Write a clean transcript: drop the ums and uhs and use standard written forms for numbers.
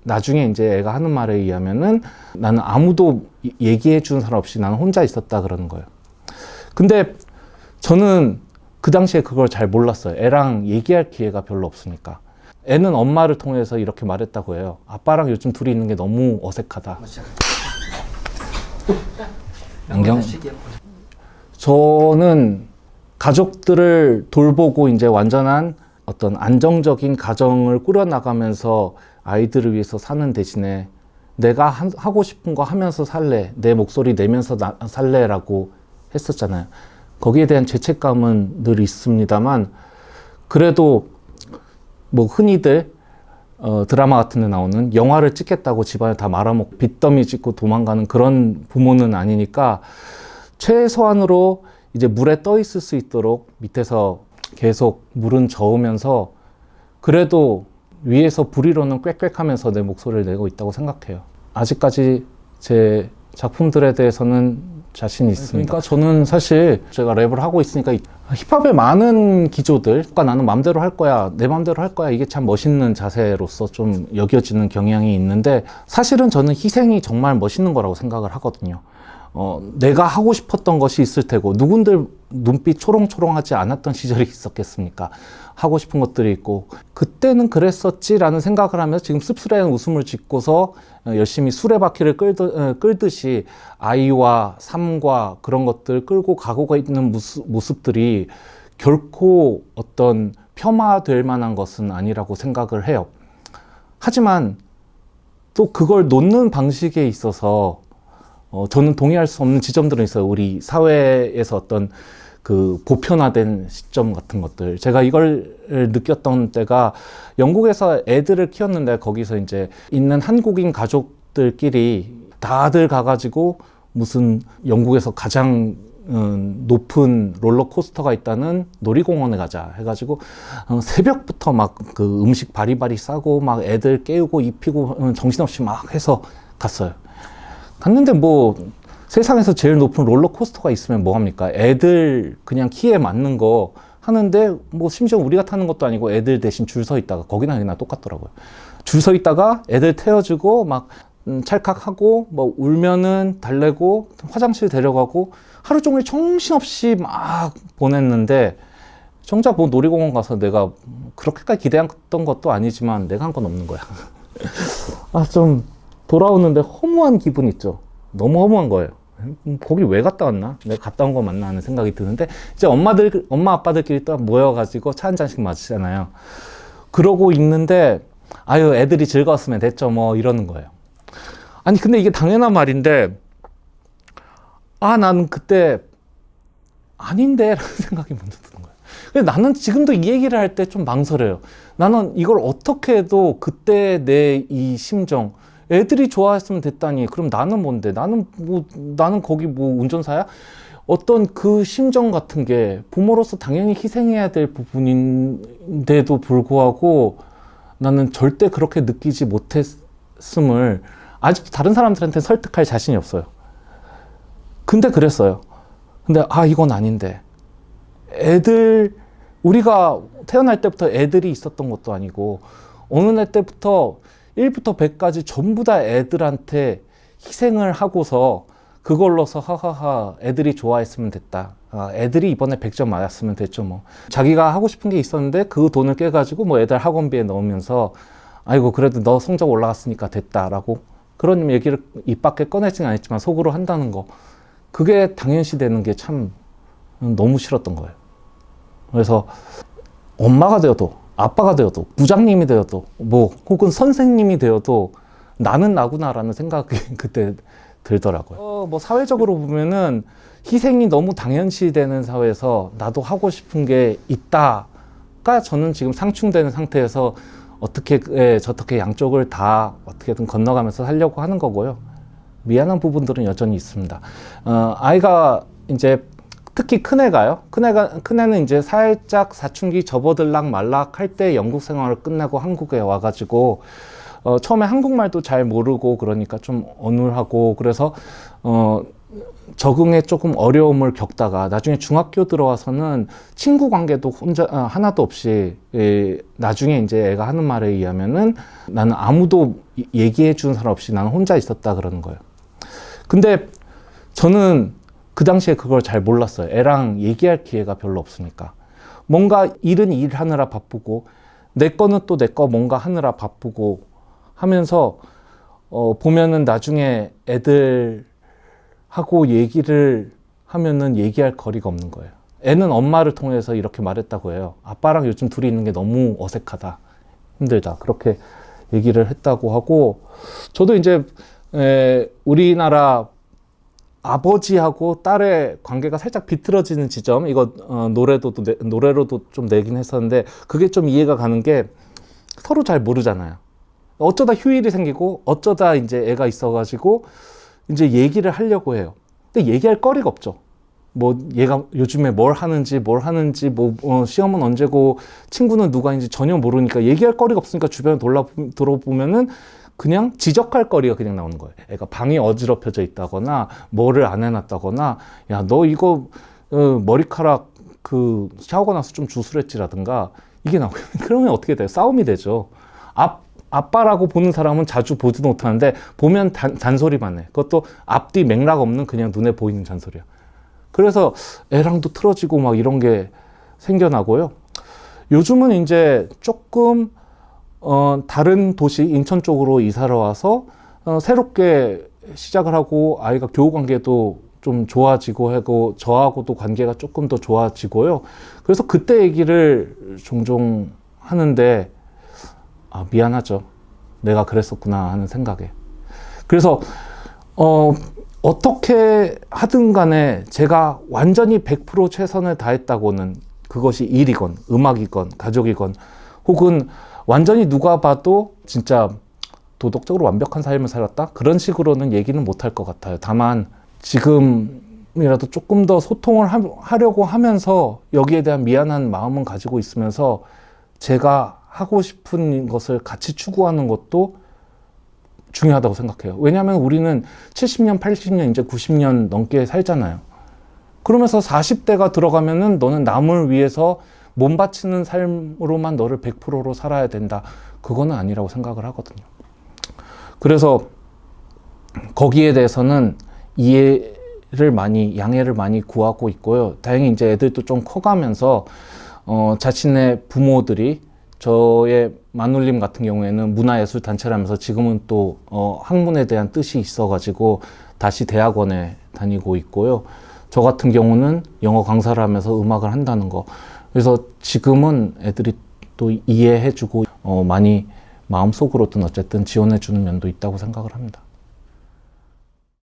나중에 이제 애가 하는 말에 의하면은 나는 아무도 얘기해 준 사람 없이 나는 혼자 있었다 그러는 거예요. 근데 저는 그 당시에 그걸 잘 몰랐어요. 애랑 얘기할 기회가 별로 없으니까. 애는 엄마를 통해서 이렇게 말했다고 해요. 아빠랑 요즘 둘이 있는 게 너무 어색하다. 안경? 저는 가족들을 돌보고 이제 완전한 어떤 안정적인 가정을 꾸려나가면서 아이들을 위해서 사는 대신에 내가 하고 싶은 거 하면서 살래, 내 목소리 내면서 살래라고 했었잖아요. 거기에 대한 죄책감은 늘 있습니다만 그래도 뭐 흔히들 드라마 같은 데 나오는 영화를 찍겠다고 집안을 다 말아먹고 빚더미 짓고 도망가는 그런 부모는 아니니까 최소한으로 이제 물에 떠 있을 수 있도록 밑에서 계속 물은 저으면서 그래도 위에서 불이로는 꽥꽥하면서 내 목소리를 내고 있다고 생각해요. 아직까지 제 작품들에 대해서는 자신이 있습니다. 그러니까 저는 사실 제가 랩을 하고 있으니까 힙합의 많은 기조들, 그러니까 나는 맘대로 할 거야, 내 맘대로 할 거야, 이게 참 멋있는 자세로서 좀 여겨지는 경향이 있는데 사실은 저는 희생이 정말 멋있는 거라고 생각을 하거든요. 내가 하고 싶었던 것이 있을 테고 누군들 눈빛 초롱초롱하지 않았던 시절이 있었겠습니까? 하고 싶은 것들이 있고 그때는 그랬었지라는 생각을 하면서 지금 씁쓸한 웃음을 짓고서 열심히 수레바퀴를 끌듯이 아이와 삶과 그런 것들 끌고 가고 있는 모습들이 결코 어떤 폄하될 만한 것은 아니라고 생각을 해요. 하지만 또 그걸 놓는 방식에 있어서 저는 동의할 수 없는 지점들은 있어요. 우리 사회에서 어떤 그 보편화된 시점 같은 것들. 제가 이걸 느꼈던 때가 영국에서 애들을 키웠는데 거기서 이제 있는 한국인 가족들끼리 다들 가가지고 무슨 영국에서 가장 높은 롤러코스터가 있다는 놀이공원에 가자 해가지고 새벽부터 막 그 음식 바리바리 싸고 막 애들 깨우고 입히고 정신없이 막 해서 갔어요. 갔는데 뭐 세상에서 제일 높은 롤러코스터가 있으면 뭐합니까? 애들 그냥 키에 맞는 거 하는데 뭐 심지어 우리가 타는 것도 아니고 애들 대신 줄 서 있다가 거기나 여기나 똑같더라고요. 줄 서 있다가 애들 태워주고 막 찰칵하고 뭐 울면은 달래고 화장실 데려가고 하루 종일 정신없이 막 보냈는데 정작 뭐 놀이공원 가서 내가 그렇게까지 기대했던 것도 아니지만 내가 한 건 없는 거야. 좀 돌아오는데 허무한 기분 있죠. 너무 허무한 거예요. 거기 왜 갔다 왔나? 내가 갔다 온 거 맞나 하는 생각이 드는데 이제 엄마 아빠들끼리 또 모여가지고 차 한 잔씩 마시잖아요. 그러고 있는데 아유 애들이 즐거웠으면 됐죠 뭐 이러는 거예요. 아니 근데 이게 당연한 말인데 나는 그때 아닌데 라는 생각이 먼저 드는 거예요. 근데 나는 지금도 이 얘기를 할 때 좀 망설여요. 나는 이걸 어떻게 해도 그때 내 이 심정 애들이 좋아했으면 됐다니 그럼 나는 뭔데? 나는 거기 뭐 운전사야? 어떤 그 심정 같은 게 부모로서 당연히 희생해야 될 부분인데도 불구하고 나는 절대 그렇게 느끼지 못했음을 아직도 다른 사람들한테 설득할 자신이 없어요. 근데 그랬어요. 근데 이건 아닌데 우리가 태어날 때부터 애들이 있었던 것도 아니고 어느 날 때부터 1부터 100까지 전부 다 애들한테 희생을 하고서 그걸로서 하하하 애들이 좋아했으면 됐다. 애들이 이번에 100점 맞았으면 됐죠 뭐. 자기가 하고 싶은 게 있었는데 그 돈을 깨가지고 뭐 애들 학원비에 넣으면서 아이고 그래도 너 성적 올라갔으니까 됐다라고 그런 얘기를 입 밖에 꺼내지는 않았지만 속으로 한다는 거 그게 당연시 되는 게 참 너무 싫었던 거예요. 그래서 엄마가 되어도 아빠가 되어도 부장님이 되어도 뭐 혹은 선생님이 되어도 나는 나구나라는 생각이 그때 들더라고요. 뭐 사회적으로 보면은 희생이 너무 당연시되는 사회에서 나도 하고 싶은 게 있다가 저는 지금 상충되는 상태에서 어떻게 저렇게 양쪽을 다 어떻게든 건너가면서 살려고 하는 거고요. 미안한 부분들은 여전히 있습니다. 아이가 이제 특히 큰애는 이제 살짝 사춘기 접어들락 말락 할 때 영국 생활을 끝내고 한국에 와가지고 처음에 한국말도 잘 모르고 그러니까 좀 어눌하고 그래서 적응에 조금 어려움을 겪다가 나중에 중학교 들어와서는 친구 관계도 혼자 하나도 없이 나중에 이제 애가 하는 말에 의하면은 나는 아무도 얘기해 주는 사람 없이 나는 혼자 있었다 그러는 거예요. 근데 저는 그 당시에 그걸 잘 몰랐어요. 애랑 얘기할 기회가 별로 없으니까. 뭔가 일은 일하느라 바쁘고 내 거는 또 내 거 뭔가 하느라 바쁘고 하면서 보면은 나중에 애들하고 얘기를 하면은 얘기할 거리가 없는 거예요. 애는 엄마를 통해서 이렇게 말했다고 해요. 아빠랑 요즘 둘이 있는 게 너무 어색하다. 힘들다. 그렇게 얘기를 했다고 하고, 저도 이제 우리나라 아버지하고 딸의 관계가 살짝 비틀어지는 지점, 이거 노래로도 좀 내긴 했었는데, 그게 좀 이해가 가는 게 서로 잘 모르잖아요. 어쩌다 휴일이 생기고 어쩌다 이제 애가 있어가지고 이제 얘기를 하려고 해요. 근데 얘기할 거리가 없죠. 뭐 얘가 요즘에 뭘 하는지 뭐 시험은 언제고 친구는 누가인지 전혀 모르니까 얘기할 거리가 없으니까 주변에 돌아보면은 그냥 지적할 거리가 그냥 나오는 거예요. 애가 방이 어지럽혀져 있다거나 뭐를 안 해놨다거나, 야 너 이거 머리카락 그 샤워가 나서 좀 주술했지라든가, 이게 나오면 그러면 어떻게 돼요? 싸움이 되죠. 아빠라고 보는 사람은 자주 보지도 못하는데 보면 잔소리만 해. 그것도 앞뒤 맥락 없는 그냥 눈에 보이는 잔소리야. 그래서 애랑도 틀어지고 막 이런 게 생겨나고요. 요즘은 이제 조금 다른 도시 인천 쪽으로 이사를 와서 새롭게 시작을 하고 아이가 교우 관계도 좀 좋아지고 하고 저하고도 관계가 조금 더 좋아지고요. 그래서 그때 얘기를 종종 하는데 미안하죠. 내가 그랬었구나 하는 생각에. 그래서 어떻게 하든 간에 제가 완전히 100% 최선을 다했다고는, 그것이 일이건 음악이건 가족이건 혹은 완전히 누가 봐도 진짜 도덕적으로 완벽한 삶을 살았다? 그런 식으로는 얘기는 못할 것 같아요. 다만 지금이라도 조금 더 소통을 하려고 하면서 여기에 대한 미안한 마음은 가지고 있으면서 제가 하고 싶은 것을 같이 추구하는 것도 중요하다고 생각해요. 왜냐하면 우리는 70년, 80년, 이제 90년 넘게 살잖아요. 그러면서 40대가 들어가면은 너는 남을 위해서 몸 바치는 삶으로만 너를 100%로 살아야 된다. 그거는 아니라고 생각을 하거든요. 그래서 거기에 대해서는 양해를 많이 구하고 있고요. 다행히 이제 애들도 좀 커가면서 자신의 부모들이, 저의 마눌님 같은 경우에는 문화예술단체라면서 지금은 또 학문에 대한 뜻이 있어가지고 다시 대학원에 다니고 있고요. 저 같은 경우는 영어 강사를 하면서 음악을 한다는 거. 그래서 지금은 애들이 또 이해해주고 많이 마음속으로든 어쨌든 지원해주는 면도 있다고 생각을 합니다.